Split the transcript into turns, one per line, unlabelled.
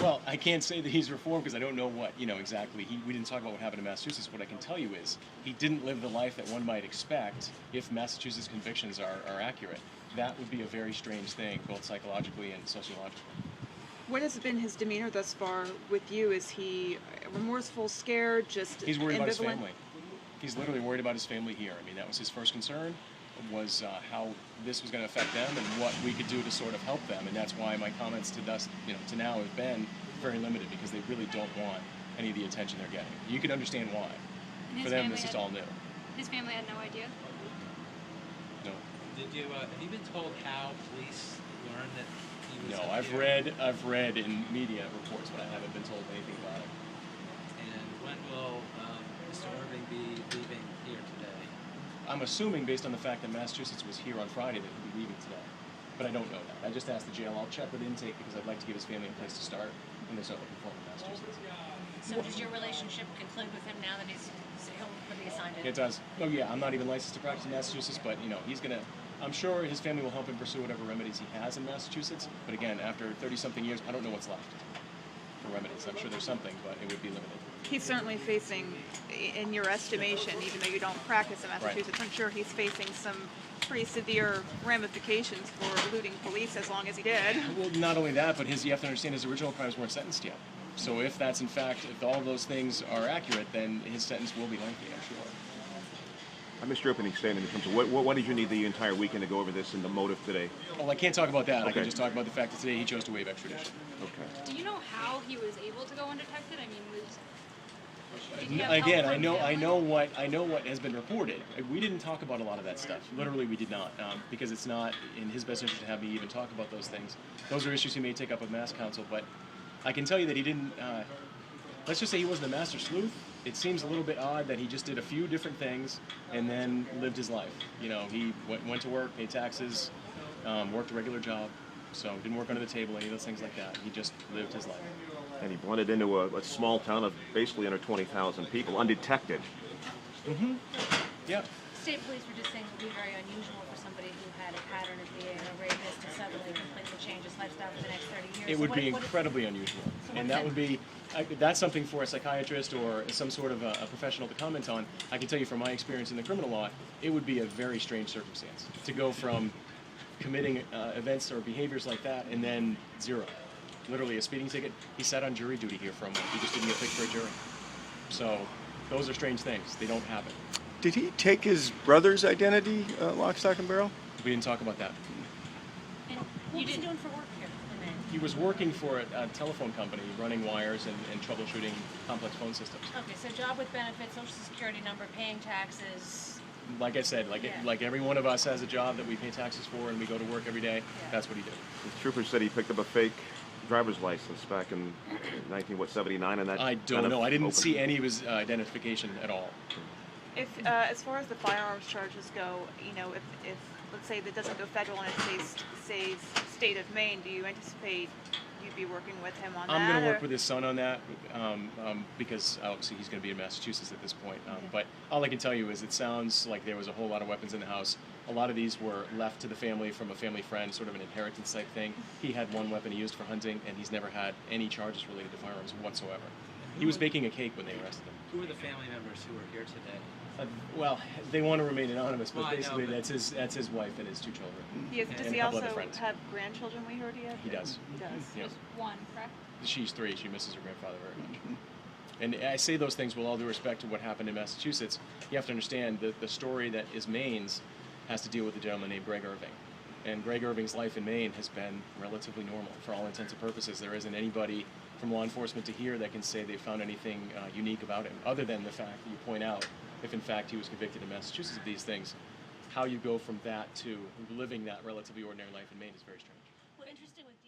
Well, I can't say that he's reformed because I don't know what, exactly. We didn't talk about what happened in Massachusetts. What I can tell you is he didn't live the life that one might expect if Massachusetts convictions are accurate. That would be a very strange thing, both psychologically and sociologically.
What has been his demeanor thus far with you? Is he remorseful, scared, just
He's worried about his
ambivalent?
family. He's literally worried about his family here. I mean, that was his first concern, was how this was going to affect them and what we could do to sort of help them. And that's why my comments to now have been very limited, because they really don't want any of the attention they're getting. You can understand why. For them, this is all new.
His family had no idea?
No.
Have you been told how police learned that he was
No,
up
I've read in media reports, but I haven't been told anything about it.
And when will Mr. Irving be leaving here today?
I'm assuming, based on the fact that Massachusetts was here on Friday, that he'll be leaving today. But I don't know that. I just asked the jail. I'll check with intake because I'd like to give his family a place to start when they start looking for him in Massachusetts.
So does your relationship conclude with him now that he'll be assigned in?
It does. Oh yeah, I'm not even licensed to practice in Massachusetts, but he's gonna. I'm sure his family will help him pursue whatever remedies he has in Massachusetts. But again, after 30-something years, I don't know what's left for remedies. I'm sure there's something, but it would be limited.
He's certainly facing, in your estimation, even though you don't practice in Massachusetts,
Right.
I'm sure he's facing some pretty severe ramifications for eluding police as long as he did.
Well, not only that, but you have to understand his original crimes weren't sentenced yet. So if that's in fact, if all of those things are accurate, then his sentence will be lengthy, I'm sure.
I missed your opening statement in terms of what did you need the entire weekend to go over this and the motive today?
Well, I can't talk about that. I
Okay.
can just talk about the fact that today he chose to waive extradition.
Okay.
Do you know how he was able to go undetected? I mean, did he have help
Again,
from
I
family?
know what has been reported. We didn't talk about a lot of that stuff. Literally, we did not, because it's not in his best interest to have me even talk about those things. Those are issues he may take up with Mass Counsel, but I can tell you that he didn't. Let's just say he wasn't a master sleuth. It seems a little bit odd that he just did a few different things and then lived his life. He went to work, paid taxes, worked a regular job, so didn't work under the table, any of those things like that. He just lived his life.
And he blended into a small town of basically under 20,000 people, undetected.
Mm-hmm. Yep.
State police were just saying it would be very unusual for somebody who had a pattern of being a rapist to suddenly completely change his lifestyle for the next 30 years.
It would be incredibly unusual, and that would be that's something for a psychiatrist or some sort of a professional to comment on. I can tell you from my experience in the criminal law, it would be a very strange circumstance to go from committing events or behaviors like that and then zero. Literally a speeding ticket. He sat on jury duty here for a month. He just didn't get picked for a jury. So those are strange things. They don't happen.
Did he take his brother's identity, lock, stock, and barrel?
We didn't talk about that.
And what was he doing for work here in Maine?
He was working for a telephone company, running wires and troubleshooting complex phone systems.
Okay, so job with benefits, social security number, paying taxes.
Like I said,
Yeah.
like every one of us has a job that we pay taxes for and we go to work every day.
Yeah.
That's what he did.
The trooper said he picked up a fake driver's license back in 1979, and that
I
kind
don't
of
know. I didn't
opened-
see any of his identification at all.
If, as far as the firearms charges go, if let's say that doesn't go federal and it stays state of Maine, do you anticipate you'd be working with him on that?
I'm going to work
or-
with his son on that because obviously he's going to be in Massachusetts at this point. But all I can tell you is it sounds like there was a whole lot of weapons in the house. A lot of these were left to the family from a family friend, sort of an inheritance type thing. He had one weapon he used for hunting, and he's never had any charges related to firearms whatsoever. He was baking a cake when they arrested him.
Who are the family members who are here today?
Well, they want to remain anonymous, but
Well, I know,
basically
but-
that's his wife and his two children.
Does
and
he
a couple
also
other friends.
have grandchildren? We heard he had.
He does.
He does.
Yeah.
Just one, correct?
She's 3. She misses her grandfather very much. And I say those things with all due respect to what happened in Massachusetts. You have to understand that the story that is Maine's has to deal with a gentleman named Greg Irving. And Greg Irving's life in Maine has been relatively normal for all intents and purposes. There isn't anybody from law enforcement to here that can say they found anything unique about him, other than the fact that you point out, if in fact he was convicted in Massachusetts of these things, how you go from that to living that relatively ordinary life in Maine is very strange.
Well, interesting with